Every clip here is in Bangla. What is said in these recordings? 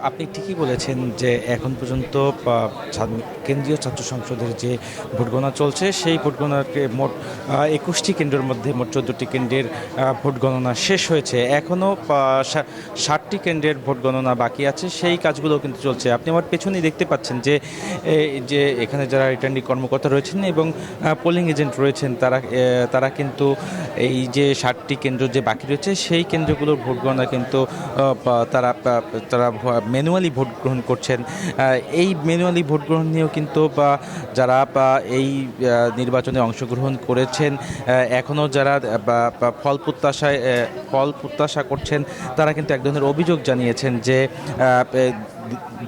আপনি ঠিকই বলেছেন যে এখন পর্যন্ত কেন্দ্রীয় ছাত্র সংসদের যে ভোট গণনা চলছে সেই ভোট গণনাকে মোট 21টি কেন্দ্রের মধ্যে মোট 14টি কেন্দ্রের ভোট গণনা শেষ হয়েছে। এখনও 60টি কেন্দ্রের ভোট গণনা বাকি আছে, সেই কাজগুলো কিন্তু চলছে। আপনি আমার পেছনেই দেখতে পাচ্ছেন যে যে এখানে যারা রিটার্নিং কর্মকর্তা রয়েছেন এবং পোলিং এজেন্ট রয়েছেন তারা কিন্তু এই যে 60টি কেন্দ্র যে বাকি রয়েছে সেই কেন্দ্রগুলোর ভোট গণনা কিন্তু তারা তারা ম্যানুয়ালি ভোট গ্রহণ করছেন। এই ম্যানুয়ালি ভোট গ্রহণ নিয়েও কিন্তু যারা এই নির্বাচনে অংশগ্রহণ করেছেন, এখনও যারা ফল প্রত্যাশা করছেন, তারা কিন্তু এক ধরনের অভিযোগ জানিয়েছেন যে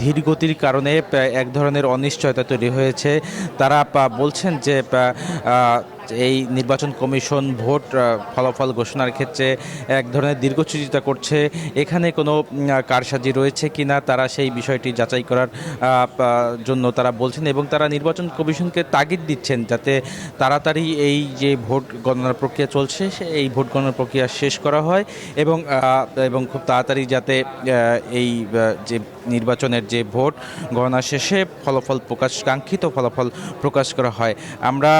ধীরগতির কারণে এক ধরনের অনিশ্চয়তা তৈরি হয়েছে। তারা বলছেন যে এই নির্বাচন কমিশন ভোট ফলাফল ঘোষণার ক্ষেত্রে এক ধরনের দীর্ঘসূচিতা করছে। এখানে কোনো কারসাজি রয়েছে কিনা তারা সেই বিষয়টি যাচাই করার জন্য তারা বলছেন এবং তারা নির্বাচন কমিশনকে তাগিদ দিচ্ছেন যাতে তাড়াতাড়ি এই যে ভোট গণনার প্রক্রিয়া চলছে এই ভোট গণনার প্রক্রিয়া শেষ করা হয় এবং খুব তাড়াতাড়ি যাতে এই যে নির্বাচনের যে ভোট গণনা শেষে কাঙ্ক্ষিত ফলাফল প্রকাশ করা হয়। আমরা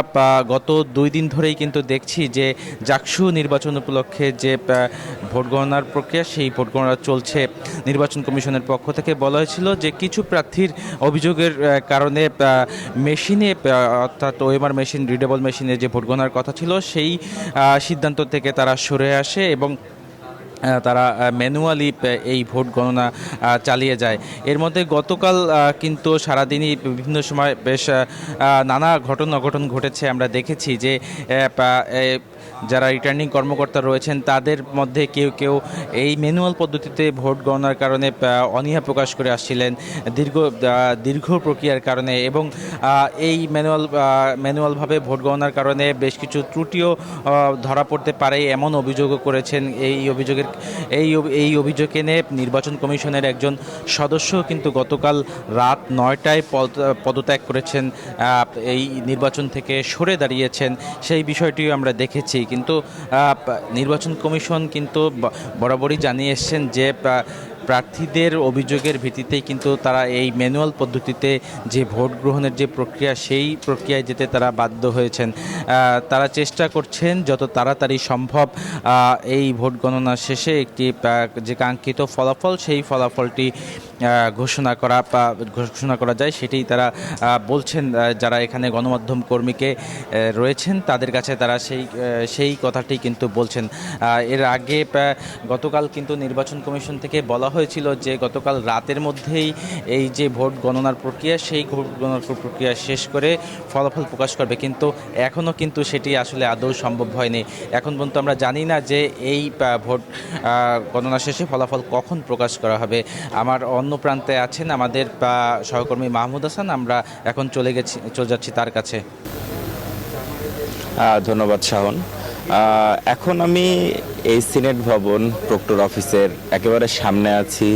গত 2 দিন ধরেই কিন্তু দেখছি যে জাকসু নির্বাচন উপলক্ষে যে ভোট গণনার প্রক্রিয়া সেই ভোট গণনা চলছে। নির্বাচন কমিশনের পক্ষ থেকে বলা হয়েছিল যে কিছু প্রার্থীর অভিযোগের কারণে মেশিনে অর্থাৎ ওএমআর মেশিন, রিডেবল মেশিনে যে ভোট গণনার কথা ছিল সেই সিদ্ধান্ত থেকে তারা সরে আসে এবং তারা ম্যানুয়ালি এই ভোট গণনা চালিয়ে যায়। এর মধ্যে গতকাল কিন্তু সারাদিনই বিভিন্ন সময় বেশ নানা অঘটন ঘটেছে। আমরা দেখেছি যে যারা রিটার্নিং কর্মকর্তা রয়েছেন তাদের মধ্যে কেউ এই ম্যানুয়াল পদ্ধতিতে ভোট গণনার কারণে অনীহা প্রকাশ করে আসছিলেন দীর্ঘ প্রক্রিয়ার কারণে এবং এই ম্যানুয়ালভাবে ভোট গণনার কারণে বেশ কিছু ত্রুটিও ধরা পড়তে পারে এমন অভিযোগও করেছেন। এই অভিযোগ এনে নির্বাচন কমিশনের একজন সদস্য কিন্তু গতকাল রাত 9টায় পদত্যাগ করেছেন, এই নির্বাচন থেকে সরে দাঁড়িয়েছেন। সেই বিষয়টিও আমরা দেখেছি। কিন্তু নির্বাচন কমিশন কিন্তু বরাবরই জানিয়ে এসছেন যে প্রার্থীদের অভিযোগের ভিত্তিতেই কিন্তু তারা এই ম্যানুয়াল পদ্ধতিতে যে ভোট গ্রহণের যে প্রক্রিয়া সেই প্রক্রিয়ায় যেতে তারা বাধ্য হয়েছেন। তারা চেষ্টা করছেন যত তাড়াতাড়ি সম্ভব এই ভোট গণনা শেষে একটি যে কাঙ্ক্ষিত ফলাফল সেই ফলাফলটি ঘোষণা করা যায় সেটি তারা বলছেন। যারা এখানে গণমাধ্যম কর্মীকে রয়েছেন তাদের কাছে তারা সেই কথাটি কিন্তু বলছেন। এর আগে গতকাল কিন্তু নির্বাচন কমিশন থেকে বলা হয়েছিল যে গতকাল রাতের মধ্যেই এই যে ভোট গণনার প্রক্রিয়া সেই ভোট গণনার প্রক্রিয়া শেষ করে ফলাফল প্রকাশ করবে, কিন্তু এখনও কিন্তু সেটি আসলে আদৌ সম্ভব হয়নি। এখন পর্যন্ত আমরা জানি না যে এই ভোট গণনা শেষে ফলাফল কখন প্রকাশ করা হবে। আমার অন্য প্রান্তে আছেন আমাদের সহকর্মী মাহমুদ হাসান, আমরা এখন চলে যাচ্ছি তার কাছে। ধন্যবাদ শাহন। এখন আমি এই সিনেট ভবন প্রক্টর অফিসের একেবারে সামনে আছি।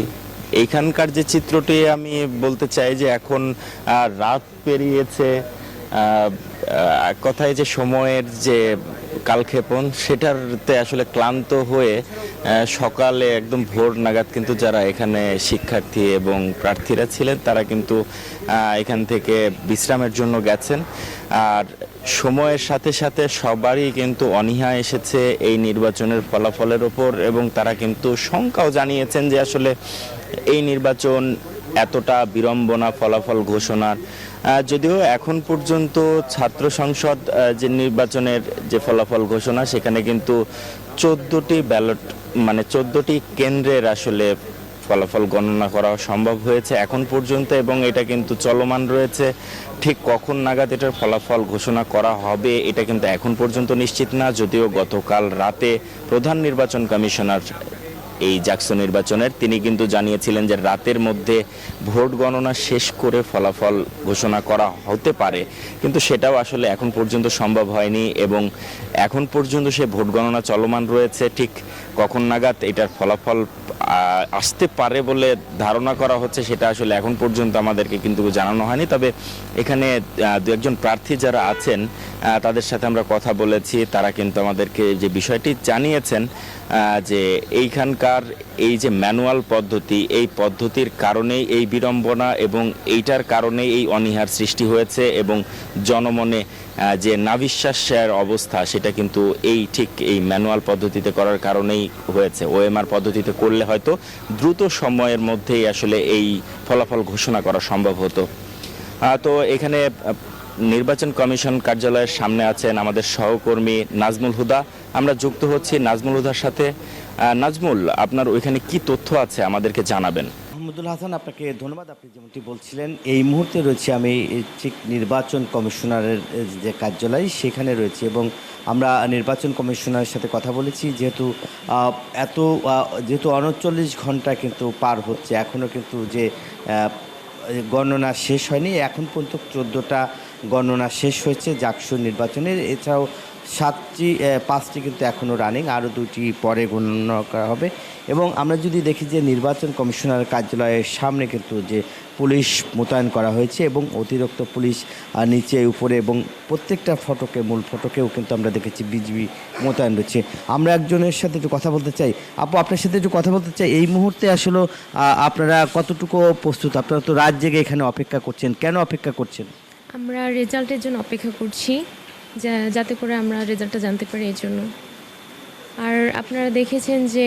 এইখানকার যে চিত্রটি আমি বলতে চাই যে এখন রাত পেরিয়েছে, কথায় যে সময়ের যে কালক্ষেপণ সেটাতে আসলে ক্লান্ত হয়ে সকালে একদম ভোর নাগাদ কিন্তু যারা এখানে শিক্ষার্থী এবং প্রার্থীরা ছিলেন তারা কিন্তু এখান থেকে বিশ্রামের জন্য গেছেন। আর সময়ের সাথে সাথে সবারই কিন্তু অনীহা এসেছে এই নির্বাচনের ফলাফলের ওপর এবং তারা কিন্তু শঙ্কাও জানিয়েছেন যে আসলে এই নির্বাচন এতটা বিড়ম্বনা ফলাফল ঘোষণার, যদিও এখন পর্যন্ত ছাত্র সংসদ যে নির্বাচনের যে ফলাফল ঘোষণা সেখানে কিন্তু 14টি ব্যালট মানে 14টি কেন্দ্রের আসলে ফলাফল গণনা করা সম্ভব হয়েছে এখন পর্যন্ত এবং এটা কিন্তু চলমান রয়েছে। ঠিক কখন নাগাদ এটার ফলাফল ঘোষণা করা হবে এটা কিন্তু এখন পর্যন্ত নিশ্চিত না, যদিও গতকাল রাতে প্রধান নির্বাচন কমিশনার এই জাকসু নির্বাচনের তিনি কিন্তু জানিয়েছিলেন যে রাতের মধ্যে ভোট গণনা শেষ করে ফলাফল ঘোষণা করা হতে পারে, কিন্তু সেটাও আসলে এখন পর্যন্ত সম্ভব হয়নি এবং এখন পর্যন্ত সে ভোট গণনা চলমান রয়েছে। ঠিক কখন নাগাদ এটার ফলাফল আসতে পারে বলে ধারণা করা হচ্ছে সেটা আসলে এখন পর্যন্ত আমাদেরকে কিন্তু জানানো হয়নি। তবে এখানে দু একজন প্রার্থী যারা আছেন তাদের সাথে আমরা কথা বলেছি, তারা কিন্তু আমাদেরকে যে বিষয়টি জানিয়েছেন যে এইখানকার এই যে ম্যানুয়াল পদ্ধতি, এই পদ্ধতির কারণেই এই বিড়ম্বনা এবং এইটার কারণেই এই অনীহার সৃষ্টি হয়েছে এবং জনমনে যে নাভিশ্বাসের অবস্থা সেটা কিন্তু ঠিক এই ম্যানুয়াল পদ্ধতিতে করার কারণেই হয়েছে। ওএমআর পদ্ধতিতে করলে হয়তো দ্রুত সময়ের মধ্যেই আসলে এই ফলাফল ঘোষণা করা সম্ভব হতো। তো এখানে নির্বাচন কমিশন কার্যালয়ের সামনে আছেন আমাদের সহকর্মী নাজমুল হুদা। আমরা যুক্ত হচ্ছি নাজমুল হুদার সাথে। নাজমুল, আপনার ওইখানে কি তথ্য আছে আমাদেরকে জানাবেন। মোহাম্মদুল হাসান, আপনাকে ধন্যবাদ। আপনি যেমনটি বলছিলেন, এই মুহূর্তে রয়েছে আমি ঠিক নির্বাচন কমিশনারের যে কার্যালয় সেখানে রয়েছে এবং আমরা নির্বাচন কমিশনারের সাথে কথা বলেছি। যেহেতু 39 ঘন্টা কিন্তু পার হচ্ছে, এখনও কিন্তু যে গণনা শেষ হয়নি। এখন পর্যন্ত 14টা গণনা শেষ হয়েছে জাকসু নির্বাচনের। এছাড়াও 5টি কিন্তু এখনও রানিং, আরও 2টি পরে গণনা করা হবে। এবং আমরা যদি দেখি যে নির্বাচন কমিশনার কার্যালয়ের সামনে কিন্তু যে পুলিশ মোতায়েন করা হয়েছে এবং অতিরিক্ত পুলিশ নিচে উপরে এবং প্রত্যেকটা মূল ফটকেও কিন্তু আমরা দেখেছি বিজিবি মোতায়েন রয়েছে। আমরা একজনের সাথে একটু কথা বলতে চাই। আপু, আপনার সাথে একটু কথা বলতে চাই। এই মুহূর্তে আসলে আপনারা কতটুকু প্রস্তুত? আপনারা তো রাত জেগে এখানে অপেক্ষা করছেন, কেন অপেক্ষা করছেন? আমরা রেজাল্টের জন্য অপেক্ষা করছি, যাতে করে আমরা রেজাল্টটা জানতে পারি এর জন্য। আর আপনারা দেখেছেন যে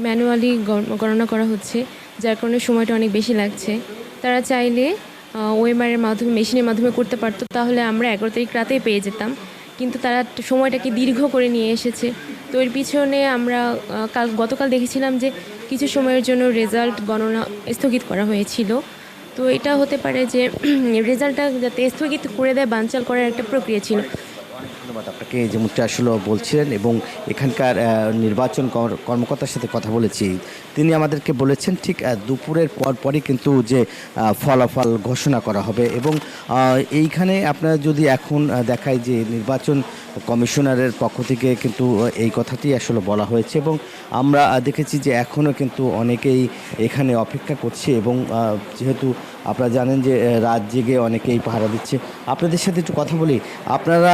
ম্যানুয়ালি গণনা করা হচ্ছে, যার কারণে সময়টা অনেক বেশি লাগছে। তারা চাইলে ওএমআরের মাধ্যমে, মেশিনের মাধ্যমে করতে পারতো, তাহলে আমরা 11 তারিখ রাতেই পেয়ে যেতাম। কিন্তু তারা সময়টাকে দীর্ঘ করে নিয়ে এসেছে। তো এর পিছনে আমরা গতকাল দেখেছিলাম যে কিছু সময়ের জন্য রেজাল্ট গণনা স্থগিত করা হয়েছিল। তো এটা হতে পারে যে রেজাল্টটা যাতে স্থগিত করে দেয়, বানচাল করার একটা প্রক্রিয়া ছিল। ধন্যবাদ আপনাকে। যেমনটা আসলে বলছিলেন এবং এখানকার নির্বাচন কর্মকর্তার সাথে কথা বলেছি, তিনি আমাদেরকে বলেছেন ঠিক দুপুরের পরই কিন্তু যে ফলাফল ঘোষণা করা হবে। এবং এইখানে আপনারা যদি এখন দেখায় যে নির্বাচন কমিশনারের পক্ষ থেকে কিন্তু এই কথাটি আসলে বলা হয়েছে এবং আমরা দেখেছি যে এখনও কিন্তু অনেকেই এখানে অপেক্ষা করছে এবং যেহেতু আপনারা জানেন যে রাত জেগে অনেকেই পাহারা দিচ্ছে। আপনাদের সাথে একটু কথা বলি। আপনারা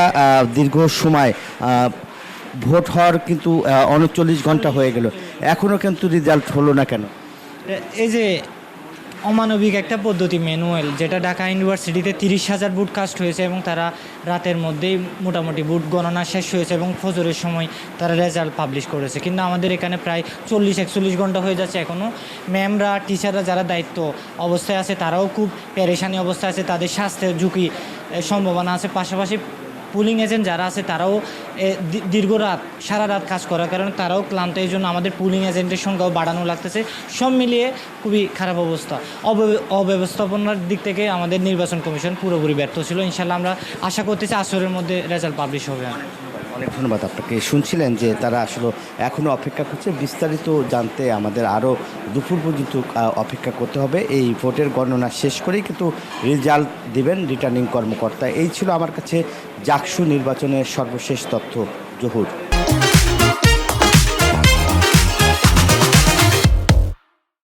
দীর্ঘ সময় ভোট হওয়ার কিন্তু 39 ঘন্টা হয়ে গেল, এখনও কিন্তু রেজাল্ট হলো না কেন? এই যে অমানবিক একটা পদ্ধতি ম্যানুয়াল, যেটা ঢাকা ইউনিভার্সিটিতে 30,000 বুট কাস্ট হয়েছে এবং তারা রাতের মধ্যেই মোটামুটি বুট গণনা শেষ হয়েছে এবং ফজরের সময় তারা রেজাল্ট পাবলিশ করেছে। কিন্তু আমাদের এখানে প্রায় 40-41 ঘন্টা হয়ে যাচ্ছে, এখনও ম্যামরা, টিচাররা যারা দায়িত্ব অবস্থায় আছে তারাও খুব পেরেশানি অবস্থায় আছে, তাদের স্বাস্থ্যের ঝুঁকি সম্ভাবনা আছে। পাশাপাশি পুলিং এজেন্ট যারা আছে তারাও সারা রাত কাজ করার কারণে তারাও ক্লান্ত। এই জন্য আমাদের পুলিং এজেন্টের সংখ্যাও বাড়ানো লাগতেছে। সব মিলিয়ে খুবই খারাপ অবস্থা। অব্যবস্থাপনার দিক থেকে আমাদের নির্বাচন কমিশন পুরোপুরি ব্যর্থ ছিল। ইনশাল্লাহ আমরা আশা করতেছি আসরের মধ্যে রেজাল্ট পাবলিশ হবে। অনেক ধন্যবাদ আপনাকে। শুনছিলেন যে তারা আসলে এখনও অপেক্ষা করছে। বিস্তারিত জানতে আমাদের আরও দুপুর পর্যন্ত অপেক্ষা করতে হবে। এই ভোটের গণনা শেষ করেই কিন্তু রেজাল্ট দেবেন রিটার্নিং কর্মকর্তা। এই ছিল আমার কাছে জাকসু নির্বাচনের সর্বশেষ তথ্য। জহুর।